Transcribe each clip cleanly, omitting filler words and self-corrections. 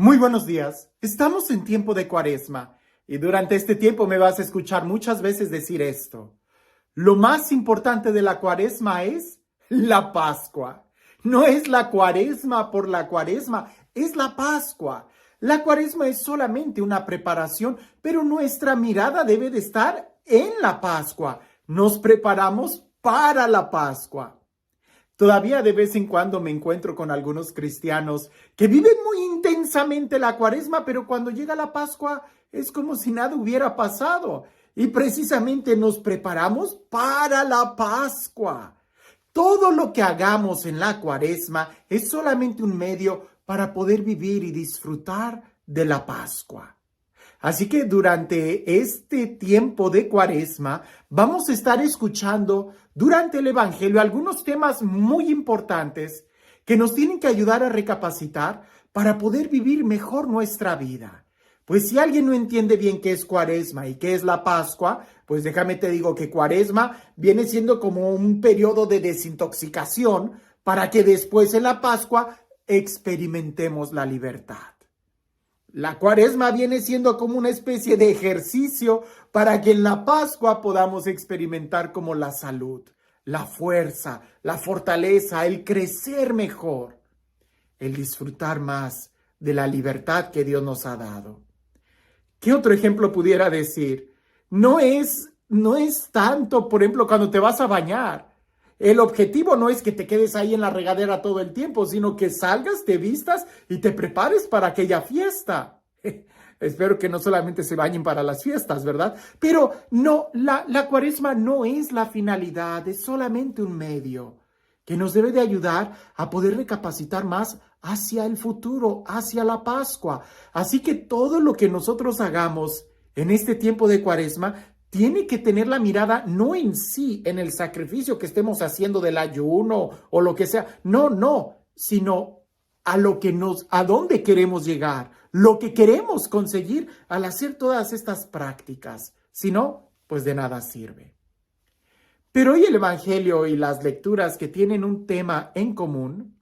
Muy buenos días. Estamos en tiempo de Cuaresma y durante este tiempo me vas a escuchar muchas veces decir esto. Lo más importante de la Cuaresma es la Pascua. No es la Cuaresma por la Cuaresma, es la Pascua. La Cuaresma es solamente una preparación, pero nuestra mirada debe de estar en la Pascua. Nos preparamos para la Pascua. Todavía de vez en cuando me encuentro con algunos cristianos que viven muy intensamente la Cuaresma, pero cuando llega la Pascua es como si nada hubiera pasado. Y precisamente nos preparamos para la Pascua. Todo lo que hagamos en la Cuaresma es solamente un medio para poder vivir y disfrutar de la Pascua. Así que durante este tiempo de Cuaresma vamos a estar escuchando durante el Evangelio algunos temas muy importantes que nos tienen que ayudar a recapacitar para poder vivir mejor nuestra vida. Pues si alguien no entiende bien qué es Cuaresma y qué es la Pascua, pues déjame te digo que Cuaresma viene siendo como un periodo de desintoxicación para que después en la Pascua experimentemos la libertad. La Cuaresma viene siendo como una especie de ejercicio para que en la Pascua podamos experimentar como la salud, la fuerza, la fortaleza, el crecer mejor, el disfrutar más de la libertad que Dios nos ha dado. ¿Qué otro ejemplo pudiera decir? No es tanto, por ejemplo, cuando te vas a bañar. El objetivo no es que te quedes ahí en la regadera todo el tiempo, sino que salgas, te vistas y te prepares para aquella fiesta. Espero que no solamente se bañen para las fiestas, ¿verdad? Pero no, la Cuaresma no es la finalidad, es solamente un medio que nos debe de ayudar a poder recapacitar más hacia el futuro, hacia la Pascua. Así que todo lo que nosotros hagamos en este tiempo de Cuaresma tiene que tener la mirada no en sí, en el sacrificio que estemos haciendo del ayuno o lo que sea. No, sino a dónde queremos llegar, lo que queremos conseguir al hacer todas estas prácticas. Si no, pues de nada sirve. Pero hoy el Evangelio y las lecturas que tienen un tema en común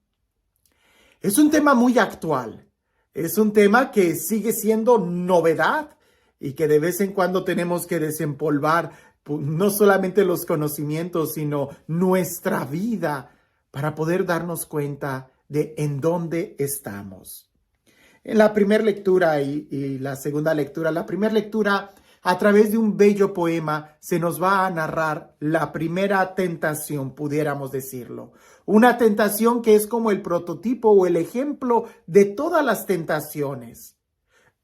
es un tema muy actual. Es un tema que sigue siendo novedad y que de vez en cuando tenemos que desempolvar no solamente los conocimientos, sino nuestra vida para poder darnos cuenta de en dónde estamos. En la primera lectura y la segunda lectura, la primera lectura a través de un bello poema se nos va a narrar la primera tentación, pudiéramos decirlo. Una tentación que es como el prototipo o el ejemplo de todas las tentaciones.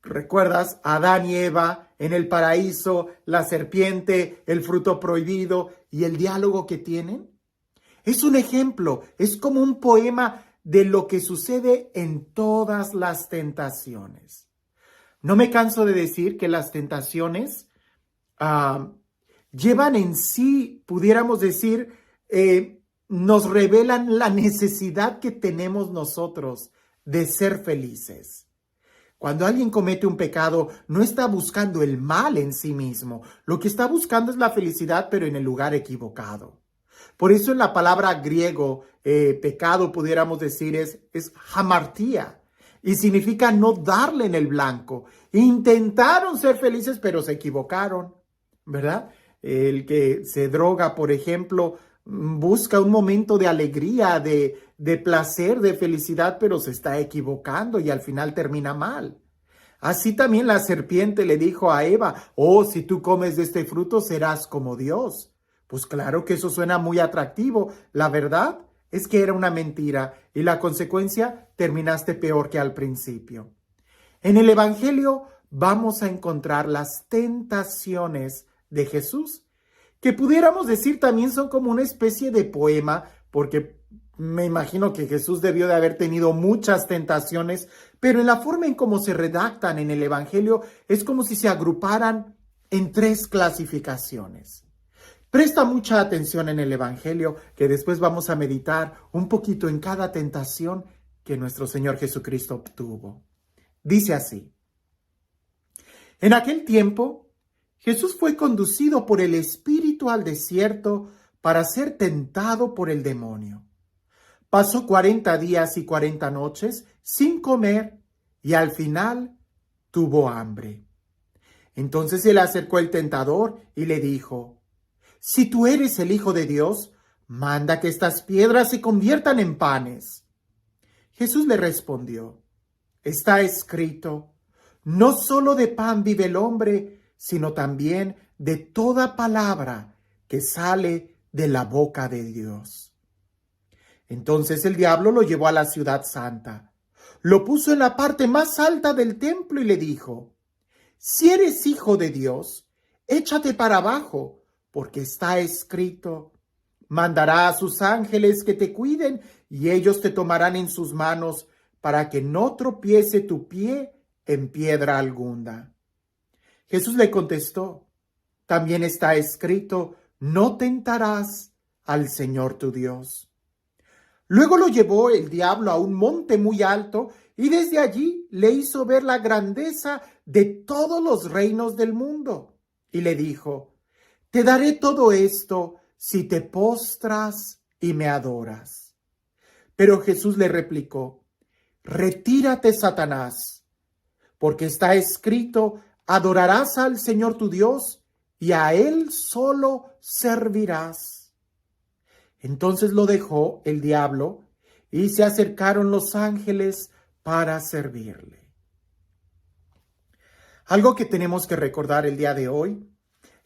¿Recuerdas Adán y Eva en el paraíso, la serpiente, el fruto prohibido y el diálogo que tienen? Es un ejemplo, es como un poema de lo que sucede en todas las tentaciones. No me canso de decir que las tentaciones llevan en sí, pudiéramos decir, nos revelan la necesidad que tenemos nosotros de ser felices. Cuando alguien comete un pecado, no está buscando el mal en sí mismo. Lo que está buscando es la felicidad, pero en el lugar equivocado. Por eso en la palabra griego, pecado, pudiéramos decir, es hamartía. Y significa no darle en el blanco. Intentaron ser felices, pero se equivocaron, ¿verdad? El que se droga, por ejemplo, busca un momento de alegría, de placer, de felicidad, pero se está equivocando y al final termina mal. Así también la serpiente le dijo a Eva, si tú comes de este fruto serás como Dios. Pues claro que eso suena muy atractivo. La verdad es que era una mentira y la consecuencia terminaste peor que al principio. En el Evangelio vamos a encontrar las tentaciones de Jesús, que pudiéramos decir también son como una especie de poema, porque me imagino que Jesús debió de haber tenido muchas tentaciones, pero en la forma en cómo se redactan en el Evangelio es como si se agruparan en 3 clasificaciones. Presta mucha atención en el Evangelio, que después vamos a meditar un poquito en cada tentación que nuestro Señor Jesucristo obtuvo. Dice así: en aquel tiempo, Jesús fue conducido por el Espíritu al desierto para ser tentado por el demonio. Pasó 40 días y 40 noches sin comer y al final tuvo hambre. Entonces se le acercó el tentador y le dijo: si tú eres el Hijo de Dios, manda que estas piedras se conviertan en panes. Jesús le respondió: está escrito, no solo de pan vive el hombre, sino también de toda palabra que sale de la boca de Dios. Entonces el diablo lo llevó a la ciudad santa, lo puso en la parte más alta del templo y le dijo: si eres hijo de Dios, échate para abajo, porque está escrito, mandará a sus ángeles que te cuiden y ellos te tomarán en sus manos para que no tropiece tu pie en piedra alguna. Jesús le contestó: también está escrito, no tentarás al Señor tu Dios. Luego lo llevó el diablo a un monte muy alto y desde allí le hizo ver la grandeza de todos los reinos del mundo. Y le dijo: te daré todo esto si te postras y me adoras. Pero Jesús le replicó: retírate, Satanás, porque está escrito, adorarás al Señor tu Dios y a Él solo servirás. Entonces lo dejó el diablo y se acercaron los ángeles para servirle. Algo que tenemos que recordar el día de hoy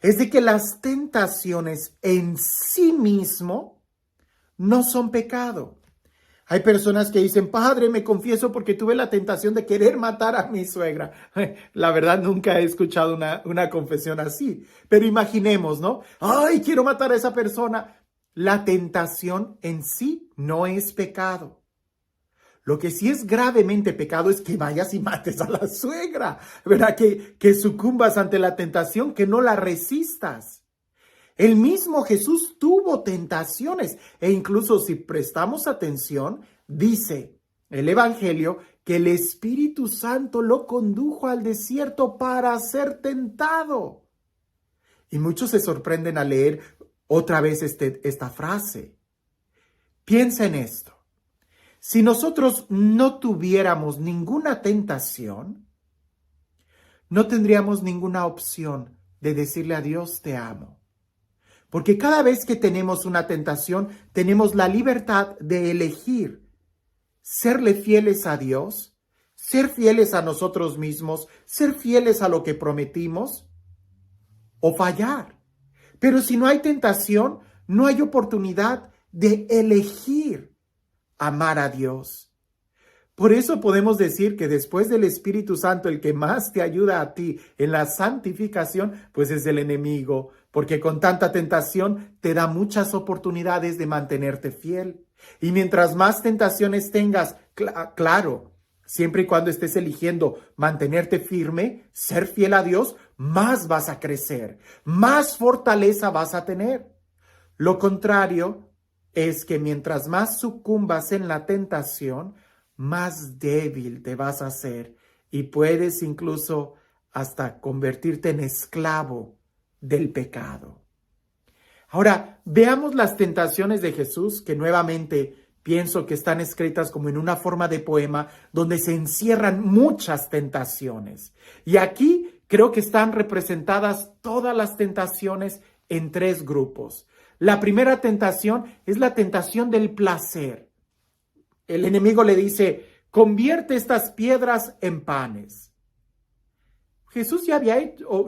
es de que las tentaciones en sí mismo no son pecado. Hay personas que dicen: padre, me confieso porque tuve la tentación de querer matar a mi suegra. La verdad, nunca he escuchado una confesión así. Pero imaginemos, ¿no? ¡Ay, quiero matar a esa persona! La tentación en sí no es pecado. Lo que sí es gravemente pecado es que vayas y mates a la suegra, ¿verdad? Que sucumbas ante la tentación, que no la resistas. El mismo Jesús tuvo tentaciones e incluso si prestamos atención, dice el Evangelio que el Espíritu Santo lo condujo al desierto para ser tentado. Y muchos se sorprenden al leer otra vez esta frase. Piensa en esto. Si nosotros no tuviéramos ninguna tentación, no tendríamos ninguna opción de decirle a Dios: te amo. Porque cada vez que tenemos una tentación, tenemos la libertad de elegir serle fieles a Dios, ser fieles a nosotros mismos, ser fieles a lo que prometimos o fallar. Pero si no hay tentación, no hay oportunidad de elegir amar a Dios. Por eso podemos decir que después del Espíritu Santo, el que más te ayuda a ti en la santificación, pues es el enemigo, porque con tanta tentación te da muchas oportunidades de mantenerte fiel. Y mientras más tentaciones tengas, claro, siempre y cuando estés eligiendo mantenerte firme, ser fiel a Dios, más vas a crecer, más fortaleza vas a tener. Lo contrario es que mientras más sucumbas en la tentación, más débil te vas a hacer y puedes incluso hasta convertirte en esclavo del pecado. Ahora, veamos las tentaciones de Jesús, que nuevamente pienso que están escritas como en una forma de poema, donde se encierran muchas tentaciones. Y aquí creo que están representadas todas las tentaciones en tres grupos. La primera tentación es la tentación del placer. El enemigo le dice: convierte estas piedras en panes. Jesús ya había hecho,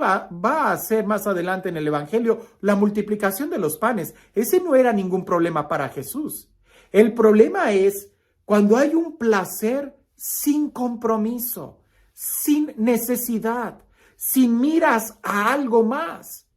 va a hacer más adelante en el Evangelio la multiplicación de los panes. Ese no era ningún problema para Jesús. El problema es cuando hay un placer sin compromiso, sin necesidad, sin miras a algo más.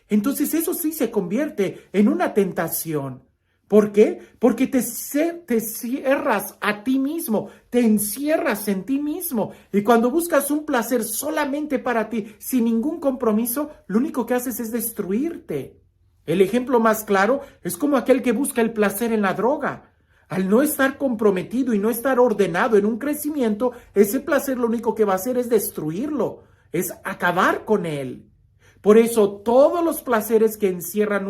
Entonces eso sí se convierte en una tentación. ¿Por qué? Porque te cierras a ti mismo, te encierras en ti mismo. Y cuando buscas un placer solamente para ti, sin ningún compromiso, lo único que haces es destruirte. El ejemplo más claro es como aquel que busca el placer en la droga. Al no estar comprometido y no estar ordenado en un crecimiento, ese placer lo único que va a hacer es destruirlo, es acabar con él. Por eso todos los placeres que encierran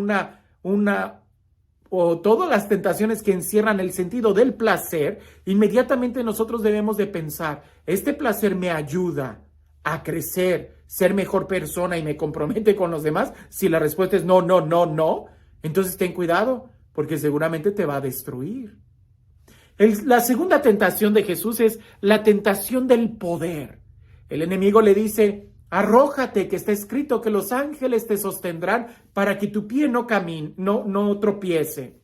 o todas las tentaciones que encierran el sentido del placer, inmediatamente nosotros debemos de pensar, ¿este placer me ayuda a crecer, ser mejor persona y me compromete con los demás? Si la respuesta es no, no, no, no, entonces ten cuidado, porque seguramente te va a destruir. La segunda tentación de Jesús es la tentación del poder. El enemigo le dice, arrójate, que está escrito que los ángeles te sostendrán para que tu pie no tropiece.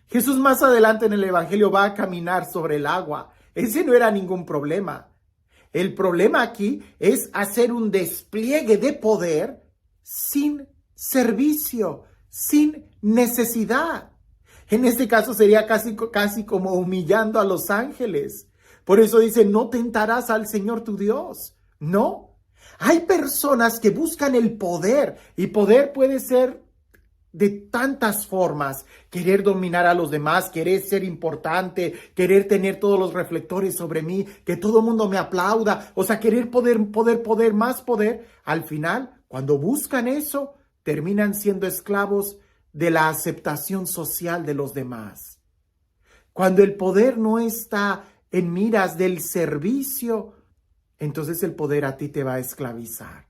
Jesús más adelante en el Evangelio va a caminar sobre el agua. Ese no era ningún problema. El problema aquí es hacer un despliegue de poder sin servicio, sin necesidad. En este caso sería casi como humillando a los ángeles. Por eso dice, no tentarás al Señor tu Dios. No. Hay personas que buscan el poder, y poder puede ser de tantas formas. Querer dominar a los demás, querer ser importante, querer tener todos los reflectores sobre mí, que todo el mundo me aplauda. O sea, querer poder, más poder. Al final, cuando buscan eso, terminan siendo esclavos de la aceptación social de los demás. Cuando el poder no está en miras del servicio, entonces el poder a ti te va a esclavizar.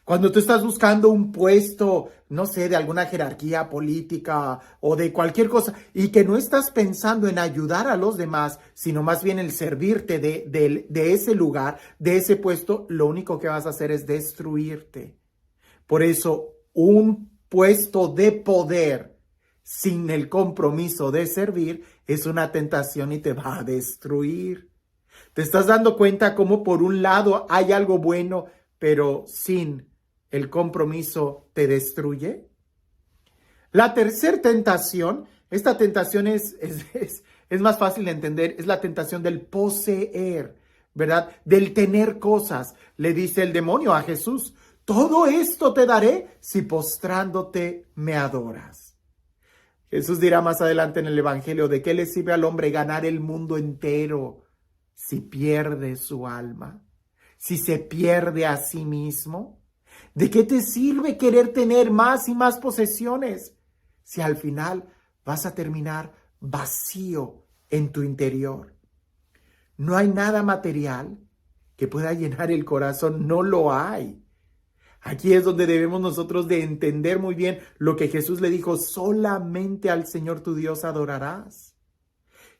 Cuando tú estás buscando un puesto, no sé, de alguna jerarquía política o de cualquier cosa, y que no estás pensando en ayudar a los demás, sino más bien el servirte de ese lugar, de ese puesto, lo único que vas a hacer es destruirte. Por eso, un puesto de poder sin el compromiso de servir es una tentación y te va a destruir. ¿Te estás dando cuenta cómo por un lado hay algo bueno, pero sin el compromiso te destruye? La tercera tentación, esta tentación es más fácil de entender, es la tentación del poseer, ¿verdad? Del tener cosas. Le dice el demonio a Jesús, todo esto te daré si postrándote me adoras. Jesús dirá más adelante en el Evangelio, ¿de qué le sirve al hombre ganar el mundo entero si pierde su alma? Si se pierde a sí mismo. ¿De qué te sirve querer tener más y más posesiones si al final vas a terminar vacío en tu interior? No hay nada material que pueda llenar el corazón, no lo hay. Aquí es donde debemos nosotros de entender muy bien lo que Jesús le dijo, solamente al Señor tu Dios adorarás.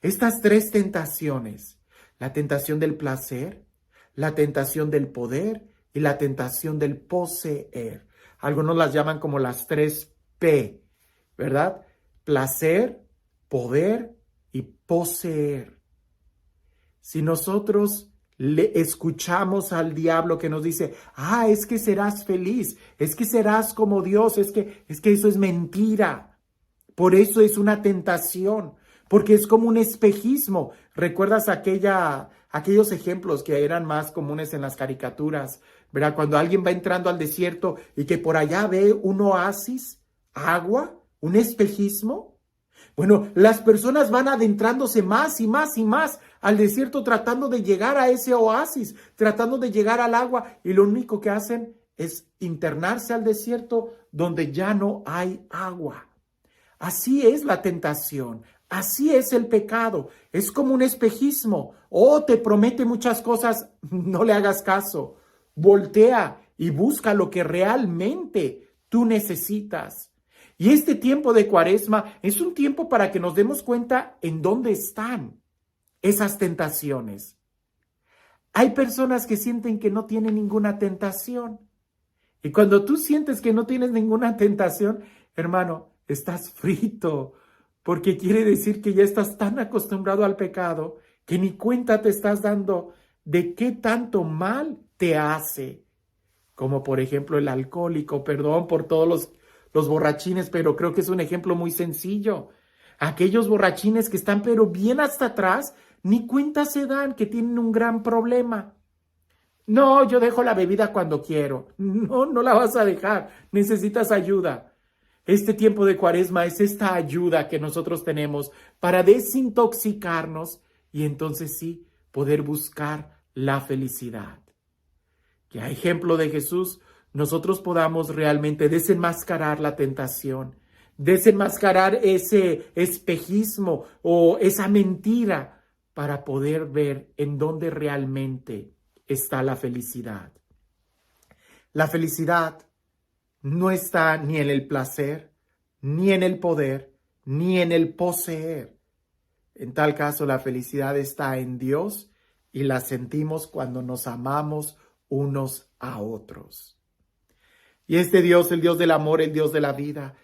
Estas tres tentaciones, la tentación del placer, la tentación del poder y la tentación del poseer. Algunos las llaman como las 3P, ¿verdad? Placer, poder y poseer. Si nosotros le escuchamos al diablo que nos dice, es que serás feliz, es que serás como Dios, es que eso es mentira. Por eso es una tentación, porque es como un espejismo. ¿Recuerdas aquellos ejemplos que eran más comunes en las caricaturas, ¿verdad? Cuando alguien va entrando al desierto y que por allá ve un oasis, agua, un espejismo. Bueno, las personas van adentrándose más y más y más al desierto tratando de llegar a ese oasis, tratando de llegar al agua, y lo único que hacen es internarse al desierto donde ya no hay agua. Así es la tentación, así es el pecado, es como un espejismo. Te promete muchas cosas, no le hagas caso. Voltea y busca lo que realmente tú necesitas. Y este tiempo de Cuaresma es un tiempo para que nos demos cuenta en dónde están esas tentaciones. Hay personas que sienten que no tienen ninguna tentación. Y cuando tú sientes que no tienes ninguna tentación, hermano, estás frito, porque quiere decir que ya estás tan acostumbrado al pecado que ni cuenta te estás dando de qué tanto mal te hace. Como por ejemplo el alcohólico, perdón por todos los borrachines, pero creo que es un ejemplo muy sencillo. Aquellos borrachines que están pero bien hasta atrás, ni cuenta se dan que tienen un gran problema. No, yo dejo la bebida cuando quiero. No la vas a dejar, necesitas ayuda. Este tiempo de Cuaresma es esta ayuda que nosotros tenemos para desintoxicarnos y entonces sí poder buscar la felicidad. Que a ejemplo de Jesús, nosotros podamos realmente desenmascarar la tentación, desenmascarar ese espejismo o esa mentira para poder ver en dónde realmente está la felicidad. La felicidad no está ni en el placer, ni en el poder, ni en el poseer. En tal caso, la felicidad está en Dios y la sentimos cuando nos amamos unos a otros. Y este Dios, el Dios del amor, el Dios de la vida,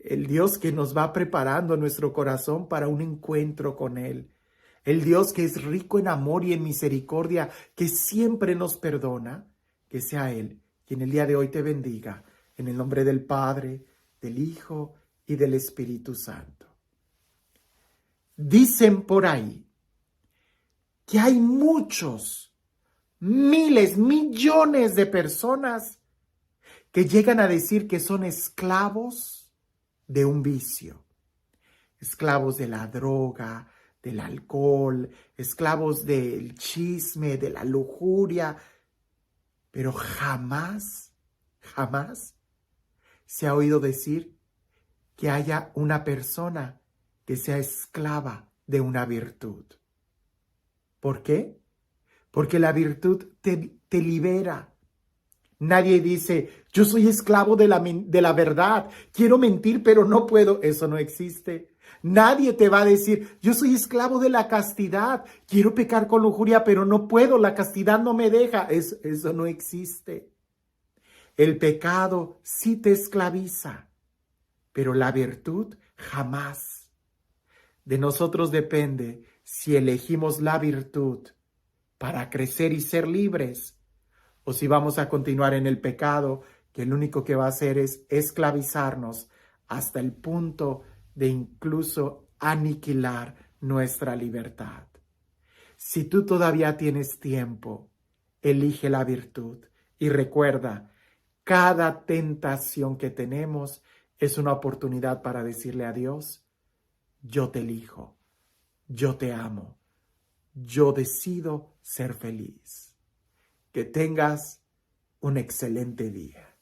el Dios que nos va preparando nuestro corazón para un encuentro con Él, el Dios que es rico en amor y en misericordia, que siempre nos perdona, que sea Él quien el día de hoy te bendiga, en el nombre del Padre, del Hijo y del Espíritu Santo. Dicen por ahí que hay muchos, miles, millones de personas que llegan a decir que son esclavos de un vicio, esclavos de la droga, del alcohol, esclavos del chisme, de la lujuria, pero jamás se ha oído decir que haya una persona que sea esclava de una virtud. ¿Por qué? Porque la virtud te libera. Nadie dice, yo soy esclavo de la verdad, quiero mentir pero no puedo. Eso no existe. Nadie te va a decir, yo soy esclavo de la castidad, quiero pecar con lujuria pero no puedo, la castidad no me deja. Eso no existe. El pecado sí te esclaviza, pero la virtud jamás. De nosotros depende si elegimos la virtud para crecer y ser libres, o si vamos a continuar en el pecado, que lo único que va a hacer es esclavizarnos hasta el punto de incluso aniquilar nuestra libertad. Si tú todavía tienes tiempo, elige la virtud y recuerda, cada tentación que tenemos es una oportunidad para decirle a Dios, yo te elijo, yo te amo, yo decido ser feliz. Que tengas un excelente día.